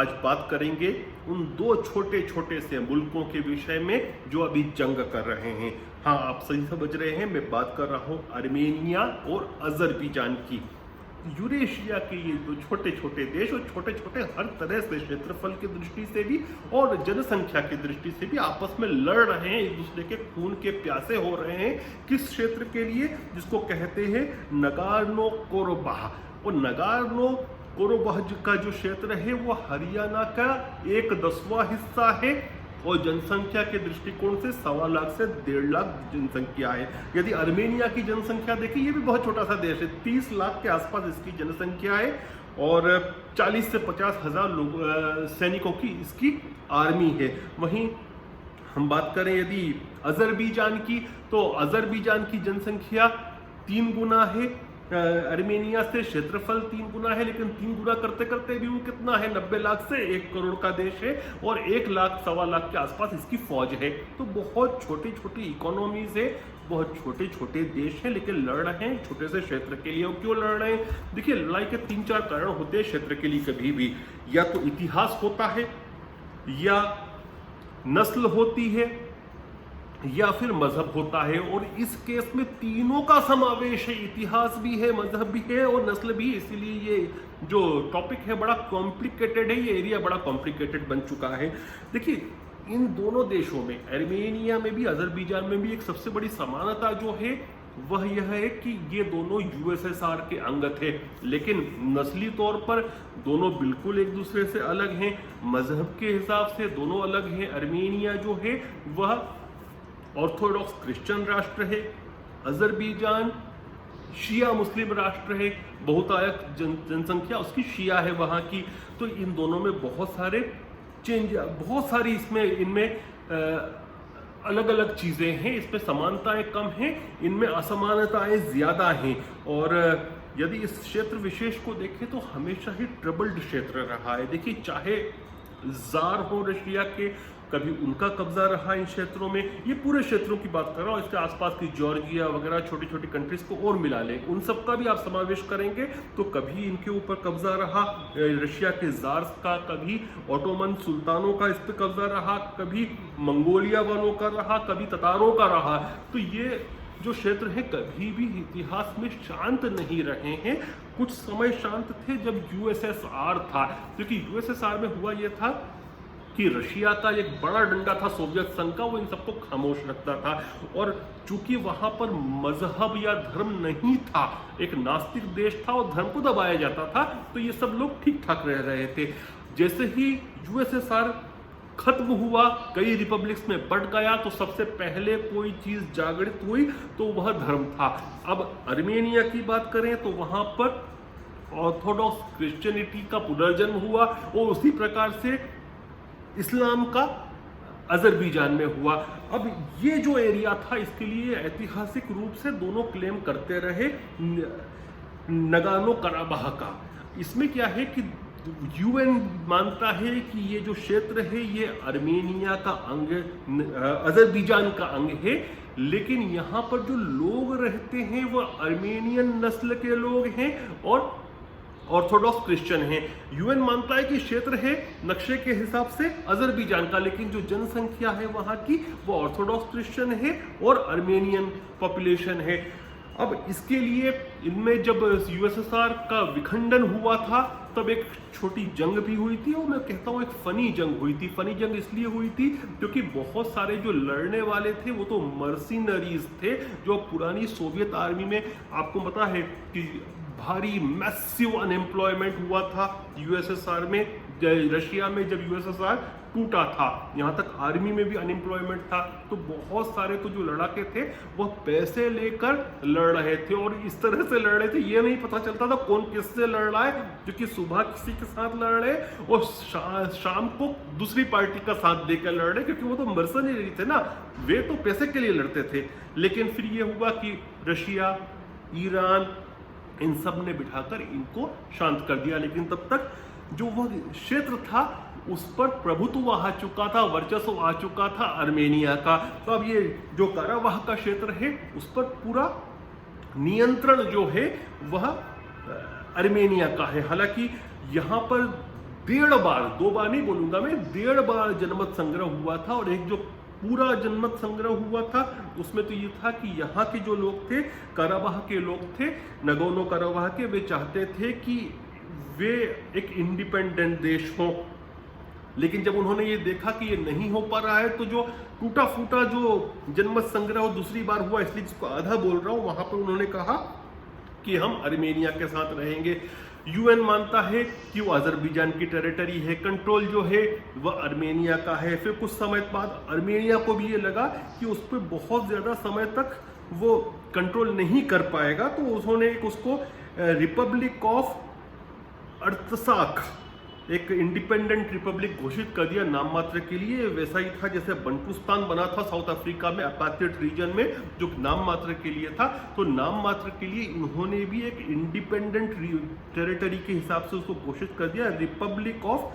आज बात करेंगे उन दो छोटे छोटे से मुल्कों के विषय में जो अभी जंग कर रहे हैं। हाँ, आप सही समझ रहे हैं, मैं बात कर रहा हूँ आर्मेनिया और अजरबैजान की। यूरेशिया के ये दो छोटे छोटे देश और छोटे छोटे हर तरह से क्षेत्रफल की दृष्टि से भी और जनसंख्या की दृष्टि से भी आपस में लड़ रहे हैं, एक दूसरे के खून के प्यासे हो रहे हैं। किस क्षेत्र के लिए? जिसको कहते हैं नगार्नो कोरबाह। और नगार्नो कोरबाह का जो क्षेत्र है वो हरियाणा का 1/10वां हिस्सा है और जनसंख्या के दृष्टिकोण से 1.25 लाख से 1.5 लाख जनसंख्या है। यदि आर्मेनिया की जनसंख्या देखें, ये भी बहुत छोटा सा देश है, 30 लाख के आसपास इसकी जनसंख्या है और 40 से 50 हजार लोग सैनिकों की इसकी आर्मी है। वहीं हम बात करें यदि अजरबैजान की, तो अजरबैजान की जनसंख्या 3 गुना है आर्मेनिया से, क्षेत्रफल 3 गुना है, लेकिन 3 गुना करते करते भी वो कितना है, 90 लाख से 1 करोड़ का देश है और 1 लाख 1.25 लाख के आसपास इसकी फौज है। तो बहुत छोटी छोटी इकोनॉमीज है, बहुत छोटे छोटे देश हैं, लेकिन लड़ रहे हैं छोटे से क्षेत्र के लिए। और क्यों लड़ रहे हैं? देखिए, लड़ाई के 3-4 कारण होते हैं क्षेत्र के लिए कभी भी। या तो इतिहास होता है, या नस्ल होती है, या फिर मजहब होता है। और इस केस में तीनों का समावेश है, इतिहास भी है, मजहब भी है और नस्ल भी। इसीलिए ये जो टॉपिक है बड़ा कॉम्प्लिकेटेड है, ये एरिया बड़ा कॉम्प्लिकेटेड बन चुका है। देखिए, इन दोनों देशों में, आर्मेनिया में भी अजरबैजान में भी, एक सबसे बड़ी समानता जो है वह यह है कि ये दोनों यूएसएसआर के अंग थे, लेकिन नस्ली तौर पर दोनों बिल्कुल एक दूसरे से अलग हैं। मजहब के हिसाब से दोनों अलग हैं। आर्मेनिया जो है वह ऑर्थोडॉक्स क्रिश्चियन राष्ट्र है, अजरबैजान शिया मुस्लिम राष्ट्र है, बहुतायत जनसंख्या उसकी शिया है वहाँ की। तो इन दोनों में बहुत सारे चेंज, बहुत सारी इनमें अलग अलग चीज़ें हैं। इसमें समानताएं कम हैं, इनमें असमानताएं ज़्यादा हैं। और यदि इस क्षेत्र विशेष को देखें तो हमेशा ही ट्रबल्ड क्षेत्र रहा है। देखिए, चाहे जार हो रशिया के, कभी उनका कब्जा रहा इन क्षेत्रों में। ये पूरे क्षेत्रों की बात कर रहा हूँ, इसके आसपास की जॉर्जिया वगैरह छोटी छोटी कंट्रीज को और मिला लें, उन सब का भी आप समावेश करेंगे तो कभी इनके ऊपर कब्जा रहा रशिया के जार्स का, कभी ऑटोमन सुल्तानों का इस पर कब्जा रहा, कभी मंगोलिया वालों का रहा, कभी ततारों का रहा। तो ये जो क्षेत्र है कभी भी इतिहास में शांत नहीं रहे हैं। कुछ समय शांत थे जब यूएसएसआर था, क्योंकि यूएसएसआर में हुआ यह था कि रशिया का एक बड़ा डंडा था सोवियत संघ का, वो इन सबको खामोश रखता था। और चूंकि वहां पर मजहब या धर्म नहीं था, एक नास्तिक देश था और धर्म को दबाया जाता था, तो ये सब लोग ठीक ठाक रह रहे थे। जैसे ही यूएसएसआर खत्म हुआ, कई रिपब्लिक्स में बढ़ गया, तो सबसे पहले कोई चीज जागृत हुई तो वह धर्म था। अब आर्मेनिया की बात करें तो वहां पर ऑर्थोडॉक्स क्रिश्चियनिटी का पुनर्जन्म हुआ और उसी प्रकार से इस्लाम का अजरबैजान में हुआ। अब ये जो एरिया था, इसके लिए ऐतिहासिक रूप से दोनों क्लेम करते रहे नगानो कराबाह का। इसमें क्या है कि यूएन मानता है कि ये जो क्षेत्र है ये आर्मेनिया का अंग, अजरबैजान का अंग है, लेकिन यहाँ पर जो लोग रहते हैं वो आर्मेनियन नस्ल के लोग हैं और ऑर्थोडॉक्स क्रिश्चियन है। यूएन मानता है कि क्षेत्र है नक्शे के हिसाब से अजरबैजान का, लेकिन जो जनसंख्या है वहां की वो ऑर्थोडॉक्स क्रिश्चियन है और आर्मेनियन पॉपुलेशन है। अब इसके लिए इनमें जब यूएसएसआर का विखंडन हुआ था तब एक छोटी जंग भी हुई थी, और मैं कहता हूँ एक फनी जंग हुई थी। फनी जंग इसलिए हुई थी क्योंकि बहुत सारे जो लड़ने वाले थे वो तो मर्सिनरीज थे, जो पुरानी सोवियत आर्मी में आपको पता है कि भारी मैसिव अनएम्प्लॉयमेंट हुआ था यूएसएसआर में, रशिया में जब यूएसएसआर टूटा था, यहाँ तक आर्मी में भी अनएम्प्लॉयमेंट था। तो बहुत सारे तो जो लड़ाके थे वह पैसे लेकर लड़ रहे थे और इस तरह से लड़ रहे थे ये नहीं पता चलता था कौन किससे लड़ रहा है, क्योंकि सुबह किसी के साथ लड़ रहे और शाम को दूसरी पार्टी का साथ देकर लड़ रहे, क्योंकि वो तो मर्सनरी थे ना, वे तो पैसे के लिए लड़ते थे। लेकिन फिर ये हुआ कि रशिया, ईरान, इन सब ने बिठाकर इनको शांत कर दिया, लेकिन तब तक जो वह क्षेत्र था उस पर प्रभुत्व आ चुका था, वर्चस्व आ चुका था आर्मेनिया का। तो अब ये जो कारावाह का क्षेत्र है उस पर पूरा नियंत्रण जो है वह आर्मेनिया का है। हालांकि यहाँ पर 1.5 बार, 2 बार नहीं बोलूंगा मैं, 1.5 बार जनमत संग्रह हुआ था। और एक जो पूरा जनमत संग्रह हुआ था उसमें तो ये था कि यहाँ के जो लोग थे, कराबाह के लोग थे, नगोर्नो कराबाह के, वे चाहते थे कि वे एक इंडिपेंडेंट देश हो। लेकिन जब उन्होंने ये देखा कि ये नहीं हो पा रहा है, तो जो टूटा फूटा जो जनमत संग्रह दूसरी बार हुआ, इसलिए जिसको आधा बोल रहा हूं, वहां पर उन्होंने कहा कि हम आर्मेनिया के साथ रहेंगे। यूएन मानता है कि वो अजरबैजान की टेरिटरी है, कंट्रोल जो है वह आर्मेनिया का है। फिर कुछ समय बाद आर्मेनिया को भी ये लगा कि उस पर बहुत ज़्यादा समय तक वो कंट्रोल नहीं कर पाएगा, तो उन्होंने उसको रिपब्लिक ऑफ अर्तसाख, एक इंडिपेंडेंट रिपब्लिक घोषित कर दिया नाम मात्र के लिए। वैसा ही था जैसे बंटुस्तान बना था साउथ अफ्रीका में, अपार्टेड रीजन में, जो नाम मात्र के लिए था। तो नाम मात्र के लिए इन्होंने भी एक इंडिपेंडेंट टेरिटरी के हिसाब से उसको घोषित कर दिया, रिपब्लिक ऑफ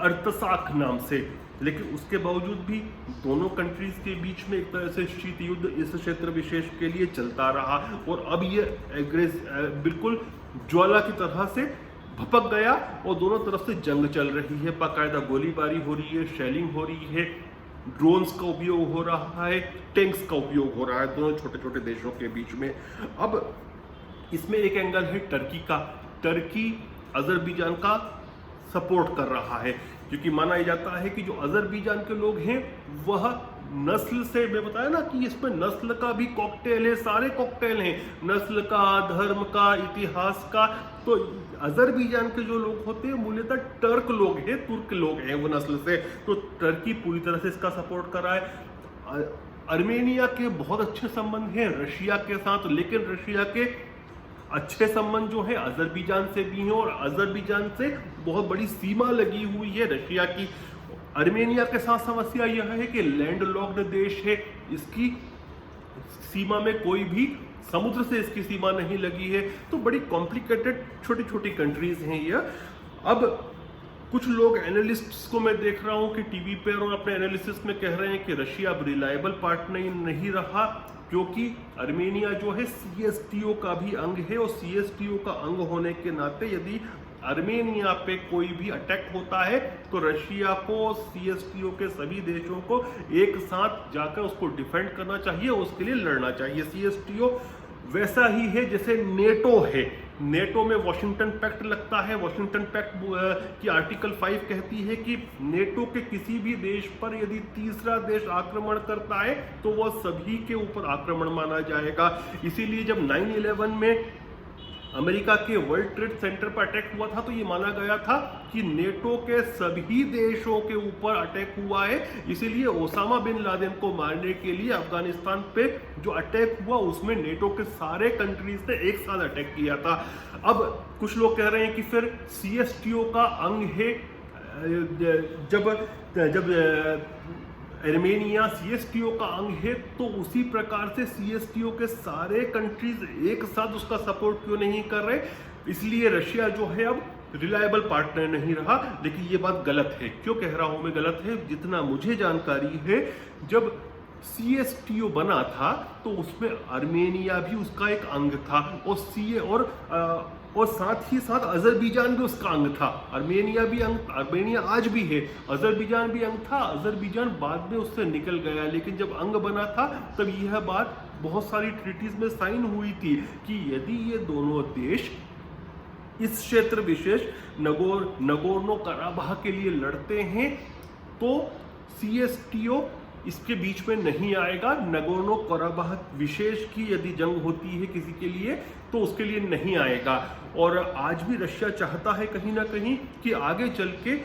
अर्तसाख नाम से। लेकिन उसके बावजूद भी दोनों कंट्रीज के बीच में एक तरह से शीत युद्ध इस क्षेत्र विशेष के लिए चलता रहा। और अब ये बिल्कुल ज्वाला की तरह से भपक गया और दोनों तरफ से जंग चल रही है, बाकायदा गोलीबारी हो रही है, शेलिंग हो रही है, ड्रोन्स का उपयोग हो रहा है, टैंक्स का उपयोग हो रहा है दोनों छोटे छोटे देशों के बीच में। अब इसमें एक एंगल है टर्की का। टर्की अजरबैजान का सपोर्ट कर रहा है, क्योंकि माना जाता है कि जो अजरबैजान के लोग हैं वह नस्ल से, मैं बताया ना कि इसमें नस्ल का भी कॉकटेल है, सारे कॉकटेल हैं, नस्ल का, धर्म का, इतिहास का। तो अजरबैजान के जो लोग होते हैं मूल्यतः टर्क लोग हैं, तुर्क लोग हैं वो नस्ल से। तो टर्की पूरी तरह से इसका सपोर्ट कर रहा है। आर्मेनिया के बहुत अच्छे संबंध हैं रशिया के साथ, लेकिन रशिया के अच्छे संबंध जो है अजरबैजान से भी हैं, और अजरबैजान से बहुत बड़ी सीमा लगी हुई है रशिया की। आर्मेनिया के साथ समस्या यह है कि लैंड लॉक्ड देश है, इसकी सीमा में कोई भी समुद्र से इसकी सीमा नहीं लगी है। तो बड़ी कॉम्प्लिकेटेड छोटी छोटी कंट्रीज हैं ये। अब कुछ लोग एनालिस्ट्स को मैं देख रहा हूं कि टीवी पर और अपने एनालिसिस में कह रहे हैं कि रशिया अब रिलायबल पार्टनर नहीं रहा, क्योंकि आर्मेनिया जो है सीएसटीओ का भी अंग है, और सीएसटीओ का अंग होने के नाते यदि आर्मेनिया पे कोई भी अटैक होता है तो रशिया को, सीएसटीओ के सभी देशों को एक साथ जाकर उसको डिफेंड करना चाहिए, उसके लिए लड़ना चाहिए। सीएसटीओ वैसा ही है जैसे नेटो है। नेटो में वॉशिंगटन पैक्ट लगता है। वॉशिंगटन पैक्ट की आर्टिकल 5 कहती है कि नेटो के किसी भी देश पर यदि तीसरा देश आक्रमण करता है तो वह सभी के ऊपर आक्रमण माना जाएगा। इसीलिए जब 9/11 में अमेरिका के वर्ल्ड ट्रेड सेंटर पर अटैक हुआ था तो ये माना गया था कि नेटो के सभी देशों के ऊपर अटैक हुआ है। इसीलिए ओसामा बिन लादेन को मारने के लिए अफगानिस्तान पे जो अटैक हुआ उसमें नेटो के सारे कंट्रीज ने एक साथ अटैक किया था। अब कुछ लोग कह रहे हैं कि फिर सीएसटीओ का अंग है, जब आर्मेनिया सीएसटीओ का अंग है तो उसी प्रकार से सीएसटीओ के सारे कंट्रीज एक साथ उसका सपोर्ट क्यों नहीं कर रहे। इसलिए रशिया जो है अब रिलायबल पार्टनर नहीं रहा। लेकिन ये बात गलत है। क्यों कह रहा हूं मैं गलत है? जितना मुझे जानकारी है, जब सीएसटीओ बना था तो उसमें आर्मेनिया भी उसका एक अंग था, और साथ ही साथ अजरबैजान भी उसका अंग था। आर्मेनिया आज भी है, अजरबैजान भी अंग था। अजरबैजान बाद में उससे निकल गया, लेकिन जब अंग बना था तब यह बात बहुत सारी ट्रीटीज में साइन हुई थी कि यदि ये दोनों देश इस क्षेत्र विशेष नगोर्नो कराबाह के लिए लड़ते हैं तो सीएसटीओ इसके बीच में नहीं आएगा। नगोर्नो कराबाह विशेष की यदि जंग होती है किसी के लिए तो उसके लिए नहीं आएगा। और आज भी रशिया चाहता है कहीं ना कहीं कि आगे चल के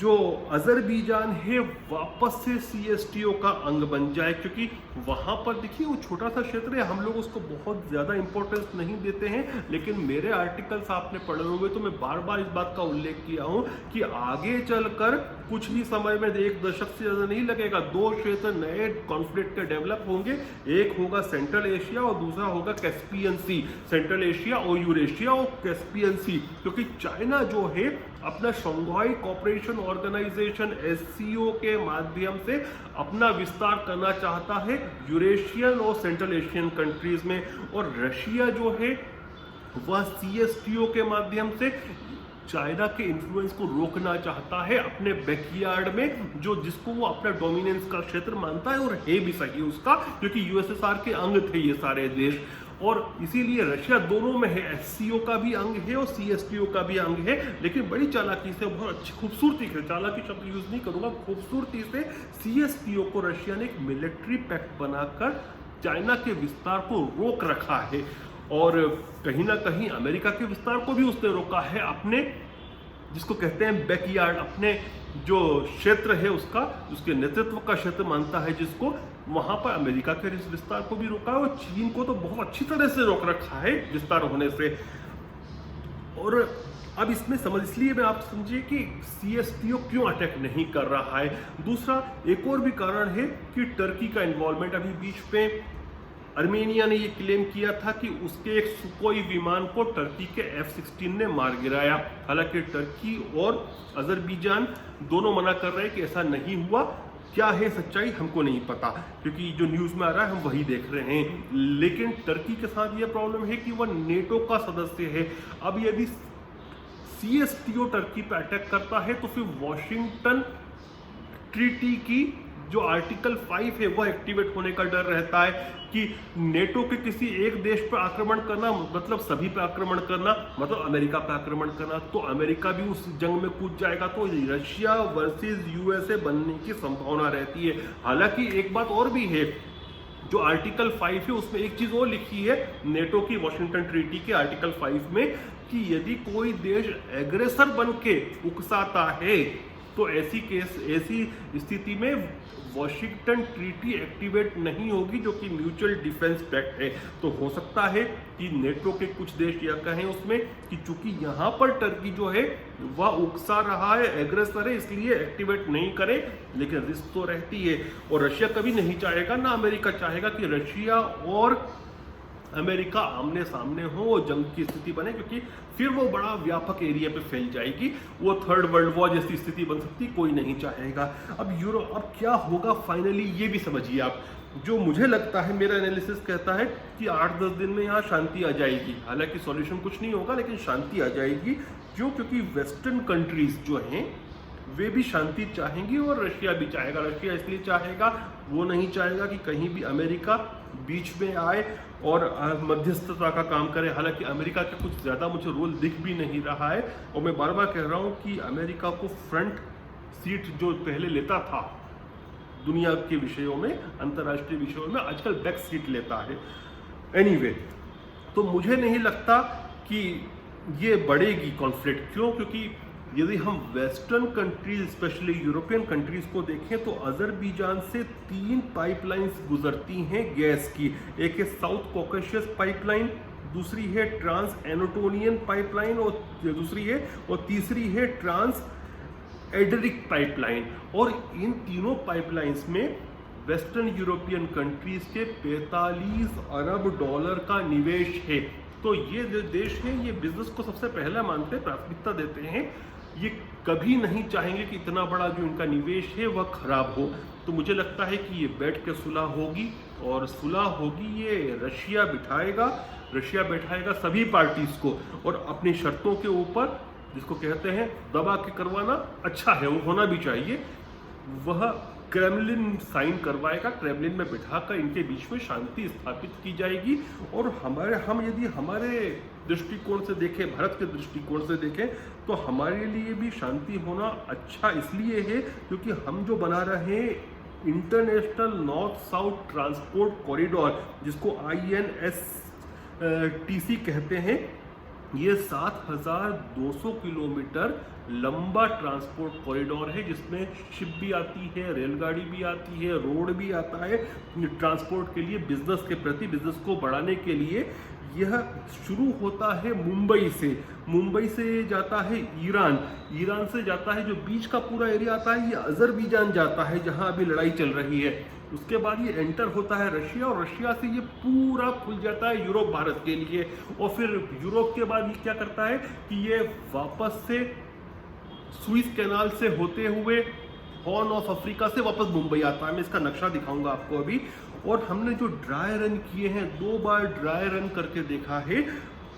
जो अजरबैजान है वापस से सीएसटीओ का अंग बन जाए, क्योंकि वहां पर देखिए वो छोटा सा क्षेत्र है, हम लोग उसको बहुत ज्यादा इंपॉर्टेंस नहीं देते हैं। लेकिन मेरे आर्टिकल्स आपने पढ़े होंगे तो मैं बार बार इस बात का उल्लेख किया हूं कि आगे चलकर कुछ ही समय में 1 दशक से ज्यादा नहीं लगेगा, 2 क्षेत्र नए कॉन्फ्लिक्ट के डेवलप होंगे। एक होगा सेंट्रल एशिया और दूसरा होगा कैस्पियन सी। सेंट्रल एशिया और यूरेशिया और कैस्पियन सी, क्योंकि चाइना जो है अपना शंघाई कोऑपरेशन ऑर्गेनाइजेशन एससीओ के माध्यम से अपना विस्तार करना चाहता है यूरेशियन और सेंट्रल एशियन कंट्रीज में, और रशिया जो है वह सीएसटीओ के माध्यम से चाइना के इन्फ्लुएंस को रोकना चाहता है अपने बैकयार्ड में, जो जिसको वो अपना डोमिनेंस का क्षेत्र मानता है, और है भी सही उसका, क्योंकि यूएसएसआर के अंग थे ये सारे देश। और इसीलिए रशिया दोनों में है, एससीओ का भी अंग है और सीएसटीओ का भी अंग है, लेकिन बड़ी चालाकी से, बहुत अच्छी खूबसूरती से, चालाकी शब्द यूज नहीं करूंगा, खूबसूरती से सीएसटीओ को रशिया ने एक मिलिट्री पैक्ट बनाकर चाइना के विस्तार को रोक रखा है। और कहीं ना कहीं अमेरिका के विस्तार को भी उसने रोका है, अपने जिसको कहते हैं बैकयार्ड, अपने जो क्षेत्र है उसका, उसके नेतृत्व का क्षेत्र मानता है जिसको, वहां पर अमेरिका के विस्तार को भी रोका है, और चीन को तो बहुत अच्छी तरह से रोक रखा है विस्तार होने से। और अब इसमें समझ, इसलिए मैं आप समझिए कि सीएसटीओ क्यों अटैक नहीं कर रहा है। दूसरा एक और भी कारण है कि टर्की का इन्वॉल्वमेंट। अभी बीच में अर्मेनिया ने ये क्लेम किया था कि उसके एक सुकोई विमान को टर्की के F-16 ने मार गिराया। हालांकि टर्की और अजरबैजान दोनों मना कर रहे हैं कि ऐसा नहीं हुआ। क्या है सच्चाई हमको नहीं पता, क्योंकि जो न्यूज़ में आ रहा है हम वही देख रहे हैं। लेकिन टर्की के साथ यह प्रॉब्लम है कि वह नेटो का सदस्य है। अब यदि सीएसटीओ टर्की पर अटैक करता है तो फिर वॉशिंगटन ट्रीटी की जो आर्टिकल 5 है वह एक्टिवेट होने का डर रहता है कि नेटो के किसी एक देश पर आक्रमण करना मतलब सभी पर आक्रमण करना, मतलब अमेरिका पर आक्रमण करना, तो अमेरिका भी उस जंग में कूद जाएगा, तो रशिया वर्सेस यूएसए बनने की संभावना रहती है। हालांकि एक बात और भी है, जो आर्टिकल 5 है उसमें एक चीज और लिखी है नेटो की वॉशिंगटन ट्रीटी के आर्टिकल 5 में, कि यदि कोई देश एग्रेसर बन के उकसाता है तो ऐसी स्थिति में वॉशिंगटन ट्रीटी एक्टिवेट नहीं होगी, जो कि म्यूचुअल डिफेंस पैक्ट है। तो हो सकता है कि नेटो के कुछ देश यह कहें उसमें कि चूंकि यहाँ पर टर्की जो है वह उकसा रहा है, एग्रेसर है, इसलिए एक्टिवेट नहीं करे, लेकिन रिस्क तो रहती है। और रशिया कभी नहीं चाहेगा, ना अमेरिका चाहेगा कि रशिया और अमेरिका आमने सामने हो, जंग की स्थिति बने, क्योंकि फिर वो बड़ा व्यापक एरिया पे फैल जाएगी, वो थर्ड वर्ल्ड वॉर जैसी स्थिति बन सकती, कोई नहीं चाहेगा। अब अब क्या होगा फाइनली ये भी समझिए आप। जो मुझे लगता है, मेरा एनालिसिस कहता है कि 8-10 दिन में यहाँ शांति आ जाएगी। हालांकि सॉल्यूशन कुछ नहीं होगा, लेकिन शांति आ जाएगी। क्यों? क्योंकि वेस्टर्न कंट्रीज जो हैं वे भी शांति चाहेंगी और रशिया भी चाहेगा। रशिया इसलिए चाहेगा, वो नहीं चाहेगा कि कहीं भी अमेरिका बीच में आए और मध्यस्थता का काम करे। हालांकि अमेरिका का कुछ ज़्यादा मुझे रोल दिख भी नहीं रहा है, और मैं बार बार कह रहा हूँ कि अमेरिका को फ्रंट सीट जो पहले लेता था दुनिया के विषयों में, अंतर्राष्ट्रीय विषयों में, आजकल बैक सीट लेता है। एनीवे, तो मुझे नहीं लगता कि ये बढ़ेगी कॉन्फ्लिक्ट। क्यों? क्योंकि यदि हम western countries, specially European countries को देखें तो अजरबैजान से 3 पाइपलाइंस गुजरती हैं गैस की। एक है साउथ कॉकेशियस पाइपलाइन, दूसरी है ट्रांस एनाटोलियन पाइपलाइन, और तीसरी है ट्रांस एडरिक पाइपलाइन। और इन तीनों पाइपलाइंस में वेस्टर्न यूरोपियन कंट्रीज के 45 अरब डॉलर का निवेश है। तो ये जो देश है ये बिजनेस को सबसे पहला मानते हैं, प्राथमिकता देते हैं। ये कभी नहीं चाहेंगे कि इतना बड़ा जो इनका निवेश है वह खराब हो। तो मुझे लगता है कि ये बैठ के सुलह होगी, और सुलह होगी ये रशिया बैठाएगा सभी पार्टीज को, और अपनी शर्तों के ऊपर, जिसको कहते हैं दबा के करवाना अच्छा है, वो होना भी चाहिए, वह क्रेमलिन साइन करवाएगा। क्रेमलिन में बिठाकर इनके बीच में शांति स्थापित की जाएगी। और हम यदि हमारे दृष्टिकोण से देखें, भारत के दृष्टिकोण से देखें, तो हमारे लिए भी शांति होना अच्छा इसलिए है क्योंकि हम जो बना रहे हैं international north south transport corridor, जिसको INSTC कहते हैं, ये 7200 किलोमीटर लंबा ट्रांसपोर्ट कॉरिडोर है, जिसमें शिप भी आती है, रेलगाड़ी भी आती है, रोड भी आता है ट्रांसपोर्ट के लिए, बिजनेस के प्रति, बिजनेस को बढ़ाने के लिए। यह शुरू होता है मुंबई से जाता है ईरान से जाता है, जो बीच का पूरा एरिया आता है ये अजरबैजान जाता है, जहां अभी लड़ाई चल रही है। उसके बाद ये एंटर होता है रशिया, और रशिया से ये पूरा खुल जाता है यूरोप, भारत के लिए। और फिर यूरोप के बाद ये क्या करता है कि ये वापस से स्विस कैनाल से होते हुए हॉर्न ऑफ अफ्रीका से वापस मुंबई आता है। मैं इसका नक्शा दिखाऊंगा आपको अभी। और हमने जो ड्राई रन किए हैं, 2 बार ड्राई रन करके देखा है,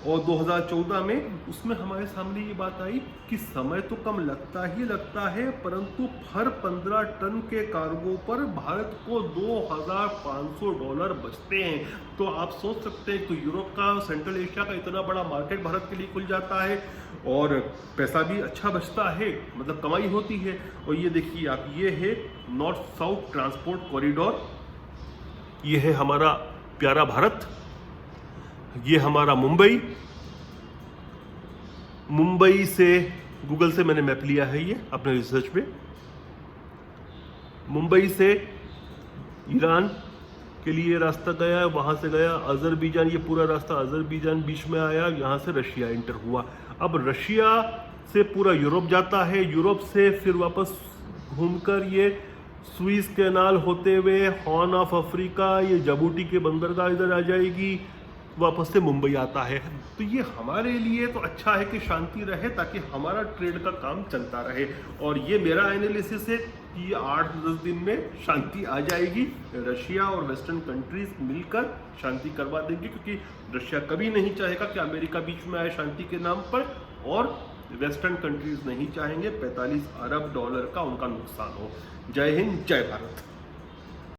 और 2014 में उसमें हमारे सामने ये बात आई कि समय तो कम लगता ही लगता है, परंतु हर 15 टन के कार्गो पर भारत को $2,500 बचते हैं। तो आप सोच सकते हैं, तो यूरोप का, सेंट्रल एशिया का इतना बड़ा मार्केट भारत के लिए खुल जाता है और पैसा भी अच्छा बचता है, मतलब कमाई होती है। और ये देखिए आप, ये है नॉर्थ साउथ ट्रांसपोर्ट कॉरिडोर, ये है हमारा प्यारा भारत, ये हमारा मुंबई से गूगल से मैंने मैप लिया है ये अपने रिसर्च पे। मुंबई से ईरान के लिए रास्ता गया, वहाँ से गया अजरबैजान, ये पूरा रास्ता अजरबैजान बीच में आया, यहाँ से रशिया एंटर हुआ। अब रशिया से पूरा यूरोप जाता है, यूरोप से फिर वापस घूमकर ये स्विस कैनाल होते हुए हॉर्न ऑफ अफ्रीका, ये जिबूटी के बंदरगाह इधर आ जाएगी, वापस से मुंबई आता है। तो ये हमारे लिए तो अच्छा है कि शांति रहे, ताकि हमारा ट्रेड का काम चलता रहे। और ये मेरा एनालिसिस है कि 8-10 दिन में शांति आ जाएगी, रशिया और वेस्टर्न कंट्रीज मिलकर शांति करवा देंगे, क्योंकि रशिया कभी नहीं चाहेगा कि अमेरिका बीच में आए शांति के नाम पर, और वेस्टर्न कंट्रीज नहीं चाहेंगे $45 अरब का उनका नुकसान हो। जय हिंद, जय भारत।